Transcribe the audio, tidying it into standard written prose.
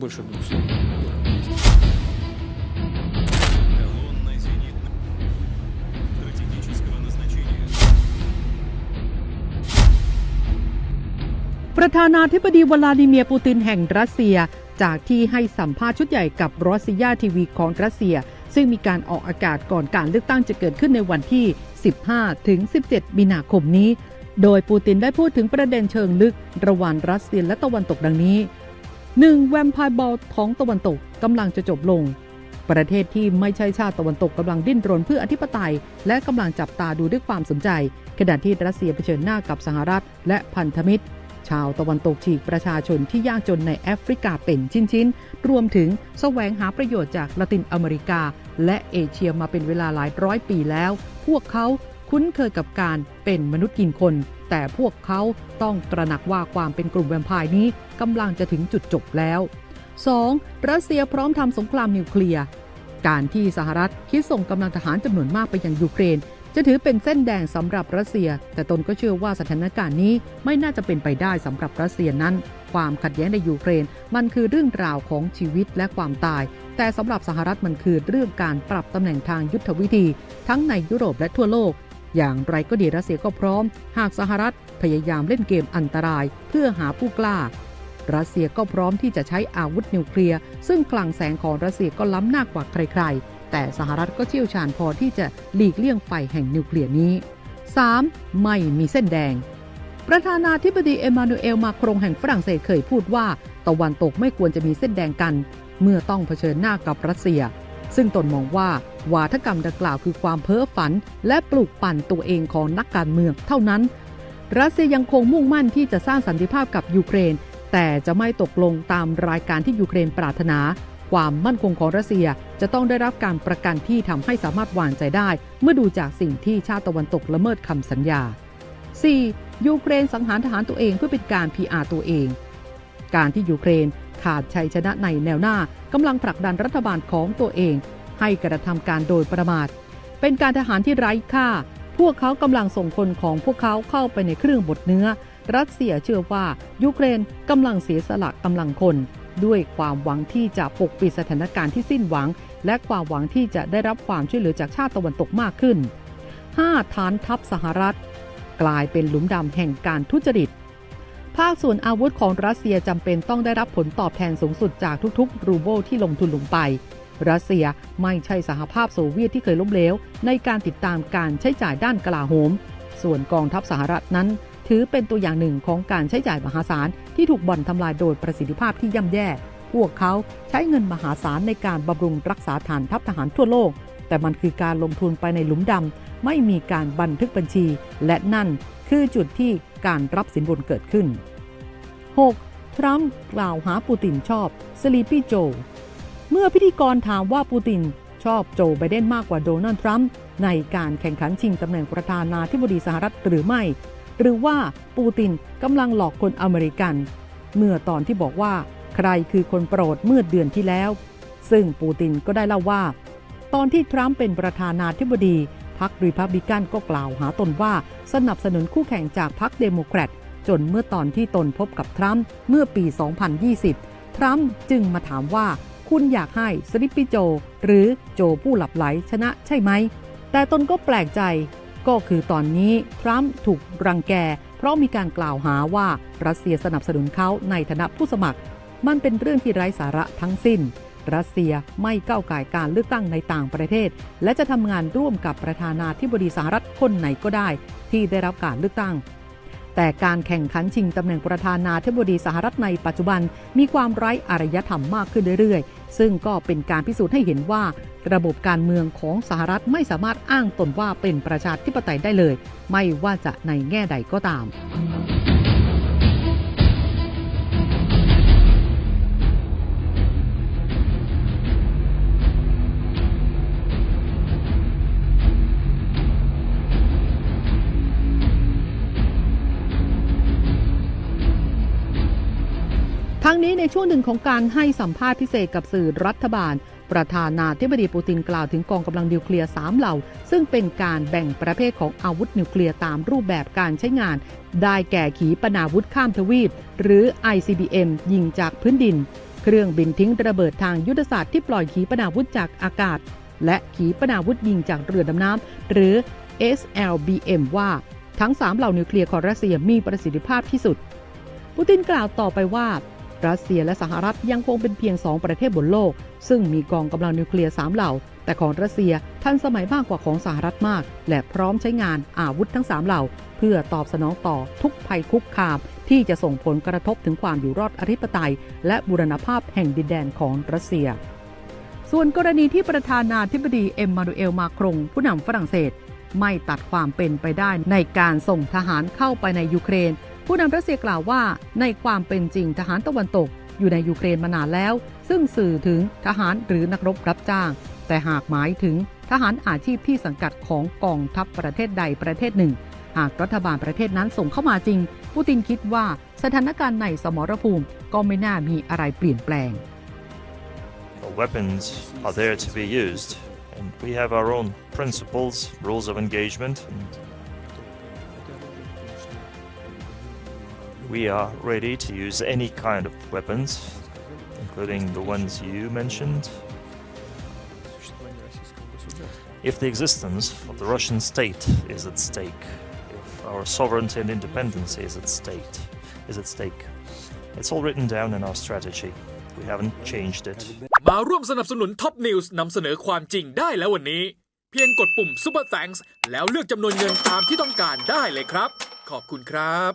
больше 200. Колонна зенитных стратегического назначения. ประธานาธิบดีวลาดิเมียร์ปูตินแห่งรัสเซียจากที่ให้สัมภาษณ์ชุดใหญ่กับรอสซิยาทีวีของรัสเซียซึ่งมีการออกอากาศก่อนการเลือกตั้งจะเกิดขึ้นในวันที่ 15-17 มีนาคมนี้โดยปูตินได้พูดถึงประเด็นเชิงลึกระหว่างรัสเซียและตะวันตกดังนี้ 1. แวมไพร์บอลของตะวันตกกำลังจะจบลงประเทศที่ไม่ใช่ชาติตะวันตกกำลังดิ้นรนเพื่ออธิปไตยและกำลังจับตาดูด้วยความสนใจขณะที่รัสเซียเผชิญหน้ากับสหรัฐและพันธมิตรชาวตะวันตกฉีกประชาชนที่ยากจนในแอฟริกาเป็นชิ้นๆรวมถึงแสวงหาประโยชน์จากละตินอเมริกาและเอเชียมาเป็นเวลาหลายร้อยปีแล้วพวกเขาคุ้นเคยกับการเป็นมนุษย์กินคนแต่พวกเขาต้องตระหนักว่าความเป็นกลุ่มแวมไพร์นี้กำลังจะถึงจุดจบแล้ว 2. รัสเซียพร้อมทำสงครามนิวเคลียร์การที่สหรัฐคิดส่งกำลังทหารจำนวนมากไปยังยูเครนจะถือเป็นเส้นแดงสำหรับรัสเซียแต่ตนก็เชื่อว่าสถานการณ์นี้ไม่น่าจะเป็นไปได้สำหรับรัสเซียนั้นความขัดแย้งในยูเครนมันคือเรื่องราวของชีวิตและความตายแต่สำหรับสหรัฐมันคือเรื่องการปรับตำแหน่งทางยุทธวิธีทั้งในยุโรปและทั่วโลกอย่างไรก็ดีรัสเซียก็พร้อมหากสหรัฐพยายามเล่นเกมอันตรายเพื่อหาผู้กล้ารัสเซียก็พร้อมที่จะใช้อาวุธนิวเคลียร์ซึ่งคลังแสงของรัสเซียก็ล้ำหน้ากว่าใครๆแต่สหรัฐก็เชี่ยวชาญพอที่จะหลีกเลี่ยงไฟแห่งนิวเคลียร์นี้ 3. ไม่มีเส้นแดงประธานาธิบดีเอมานูเอลมาครงแห่งฝรั่งเศสเคยพูดว่าตะวันตกไม่ควรจะมีเส้นแดงกันเมื่อต้องเผชิญหน้ากับรัสเซียซึ่งตนมองว่าวาทกรรมดังกล่าวคือความเพ้อฝันและปลูกปั่นตัวเองของนักการเมืองเท่านั้นรัสเซียยังคงมุ่งมั่นที่จะสร้างสันติภาพกับยูเครนแต่จะไม่ตกลงตามรายการที่ยูเครนปรารถนาความมั่นคงของรัสเซียจะต้องได้รับการประกันที่ทำให้สามารถวางใจได้เมื่อดูจากสิ่งที่ชาติตะวันตกละเมิดคำสัญญา 4. ยูเครนสังหารทหารตัวเองเพื่อเป็นการ PR ตัวเองการที่ยูเครนขาดชัยชนะในแนวหน้ากำลังผลักดันรัฐบาลของตัวเองให้กระทำการโดยประมาทเป็นการทหารที่ไร้ค่าพวกเขากำลังส่งคนของพวกเขาเข้าไปในเครื่องบดเนื้อรัสเซียเชื่อว่ายูเครนกำลังเสียสละกำลังคนด้วยความหวังที่จะปกปิดสถานการณ์ที่สิ้นหวังและความหวังที่จะได้รับความช่วยเหลือจากชาติตะวันตกมากขึ้น 5. ฐานทัพสหรัฐกลายเป็นหลุมดำแห่งการทุจริตภาคส่วนอาวุธของรัสเซียจำเป็นต้องได้รับผลตอบแทนสูงสุดจากทุกๆรูเบิลที่ลงทุนลงไปรัสเซียไม่ใช่สหภาพโซเวียตที่เคยล้มเหลวในการติดตามการใช้จ่ายด้านกลาโหมส่วนกองทัพสหรัฐนั้นถือเป็นตัวอย่างหนึ่งของการใช้จ่ายมหาศาลที่ถูกบ่อนทำลายโดยประสิทธิภาพที่ย่ำแย่พวกเขาใช้เงินมหาศาลในการบำรุงรักษาฐานทัพทหารทั่วโลกแต่มันคือการลงทุนไปในหลุมดำไม่มีการบันทึกบัญชีและนั่นคือจุดที่การรับสินบนเกิดขึ้น 6. ทรัมป์กล่าวหาปูตินชอบสลีปี้โจเมื่อพิธีกรถามว่าปูตินชอบโจไบเดนมากกว่าโดนัลด์ทรัมป์ในการแข่งขันชิงตำแหน่งประธานาธิบดีสหรัฐหรือไม่หรือว่าปูตินกำลังหลอกคนอเมริกันเมื่อตอนที่บอกว่าใครคือคนโปรดเมื่อเดือนที่แล้วซึ่งปูตินก็ได้เล่าว่าตอนที่ทรัมป์เป็นประธานาธิบดีพรรครีพับลิกันก็กล่าวหาตนว่าสนับสนุนคู่แข่งจากพรรคเดโมแครตจนเมื่อตอนที่ตนพบกับทรัมป์เมื่อปี 2020 ทรัมป์จึงมาถามว่าคุณอยากให้สลิปปี้โจหรือโจผู้หลับไหลชนะใช่ไหมแต่ตนก็แปลกใจก็คือตอนนี้ทรัมป์ถูกรังแกเพราะมีการกล่าวหาว่ารัสเซียสนับสนุนเขาในฐานะผู้สมัครมันเป็นเรื่องที่ไร้สาระทั้งสิ้นรัสเซียไม่ก้าวก่ายการเลือกตั้งในต่างประเทศและจะทำงานร่วมกับประธานาธิบดีสหรัฐคนไหนก็ได้ที่ได้รับการเลือกตั้งแต่การแข่งขันชิงตำแหน่งประธานาธิบดีสหรัฐในปัจจุบันมีความไร้อารยธรรมมากขึ้นเรื่อยๆซึ่งก็เป็นการพิสูจน์ให้เห็นว่าระบบการเมืองของสหรัฐไม่สามารถอ้างตนว่าเป็นประชาธิปไตยได้เลยไม่ว่าจะในแง่ใดก็ตาม ทั้งนี้ในช่วงหนึ่งของการให้สัมภาษณ์พิเศษกับสื่อรัฐบาลประธานาธิบดีปูตินกล่าวถึงกองกำลังนิวเคลียร์3เหล่าซึ่งเป็นการแบ่งประเภทของอาวุธนิวเคลียร์ตามรูปแบบการใช้งานได้แก่ขีปนาวุธข้ามทวีปหรือ ICBM ยิงจากพื้นดิน เครื่องบินทิ้งระเบิดทางยุทธศาสตร์ที่ปล่อยขีปนาวุธจากอากาศและขีปนาวุธยิงจากเรือดำน้ำหรือ SLBM ว่าทั้ง 3 เหล่านิวเคลียร์ของรัสเซียมีประสิทธิภาพที่สุดปูตินกล่าวต่อไปว่ารัสเซียและสหรัฐยังคงเป็นเพียง 2 ประเทศบนโลกซึ่งมีกองกำลังนิวเคลียร์ 3 เหล่าแต่ของรัสเซียทันสมัยมากกว่าของสหรัฐมากและพร้อมใช้งานอาวุธทั้ง 3 เหล่าเพื่อตอบสนองต่อทุกภัยคุกคามที่จะส่งผลกระทบถึงความอยู่รอดอธิปไตยและบูรณภาพแห่งดินแดนของรัสเซียส่วนกรณีที่ประธานาธิบดีเอ็มมานูเอลมาครงผู้นำฝรั่งเศสไม่ตัดความเป็นไปได้ในการส่งทหารเข้าไปในยูเครนผู้นำรัสเซียกล่าวว่าในความเป็นจริงทหารตะวันตกอยู่ในยูเครนมานานแล้วซึ่งสื่อถึงทหารหรือนักรบรับจ้างแต่หากหมายถึงทหารอาชีพที่สังกัดของกองทัพประเทศใดประเทศหนึ่งหากรัฐบาลประเทศนั้นส่งเข้ามาจริงปูตินคิดว่าสถานการณ์ในสมรภูมิก็ไม่น่ามีอะไรเปลี่ยนแปลง Weapons are there to be used, and we have our own principles, rules of engagement, and we are ready to use any kind of weapons, including the ones you mentioned. If the existence of the Russian state is at stake, if our sovereignty and independence is at stake, it's all written down in our strategy. We haven't changed it. มาร่วมสนับสนุนท็อปนิวส์นำเสนอความจริงได้แล้ววันนี้ เพียงกดปุ่ม Super Thanks แล้วเลือกจำนวนเงินตามที่ต้องการได้เลยครับ ขอบคุณครับ